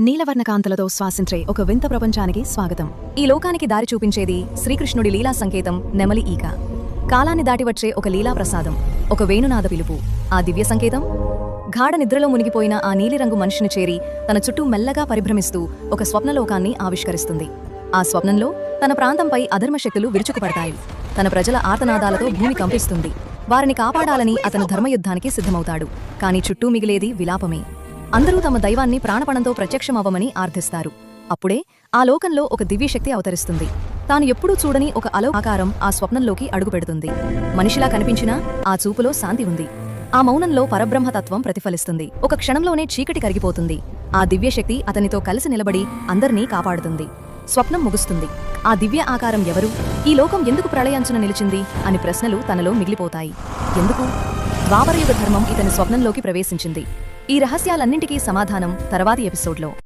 నీలవర్ణ కాంతలతో శ్వాసించే ఒక వింత ప్రపంచానికి స్వాగతం. ఈ లోకానికి దారి చూపించేది శ్రీకృష్ణుడి లీలా సంకేతం నెమలి ఈక. కాలాన్ని దాటివచ్చే ఒక లీలా ప్రసాదం, ఒక వేణునాద పిలుపు. ఆ దివ్య సంకేతం గాఢ నిద్రలో మునిగిపోయిన ఆ నీలిరంగు మనిషిని చేరి తన చుట్టూ మెల్లగా పరిభ్రమిస్తూ ఒక స్వప్నలోకాన్ని ఆవిష్కరిస్తుంది. ఆ స్వప్నంలో తన ప్రాంతంపై అధర్మశక్తులు విరుచుకుపడతాయి. తన ప్రజల ఆర్తనాదాలతో భూమి కంపిస్తుంది. వారిని కాపాడాలని అతను ధర్మయుద్ధానికి సిద్ధమవుతాడు. కాని చుట్టూ మిగిలేది విలాపమే. అందరూ తమ దైవాన్ని ప్రాణపణంతో ప్రత్యక్షమవ్వమని ఆర్థిస్తారు. అప్పుడే ఆ లోకంలో ఒక దివ్యశక్తి అవతరిస్తుంది. తాను ఎప్పుడూ చూడని ఒక ఆకారం ఆ స్వప్నంలోకి అడుగుపెడుతుంది. మనిషిలా కనిపించినా ఆ చూపులో శాంతి ఉంది. ఆ మౌనంలో పరబ్రహ్మతత్వం ప్రతిఫలిస్తుంది. ఒక క్షణంలోనే చీకటి కరిగిపోతుంది. ఆ దివ్యశక్తి అతనితో కలిసి నిలబడి అందర్నీ కాపాడుతుంది. స్వప్నం ముగుస్తుంది. ఆ దివ్య ఆకారం ఎవరు? ఈ లోకం ఎందుకు ప్రళయాంచున నిలిచింది అని ప్రశ్నలు తనలో మిగిలిపోతాయి. ఎందుకు? ద్వాపరయుగ ధర్మం ఇతని స్వప్నంలోకి ప్రవేశించింది. ఈ రహస్యాలన్నింటికీ సమాధానం తర్వాతి ఎపిసోడ్లో.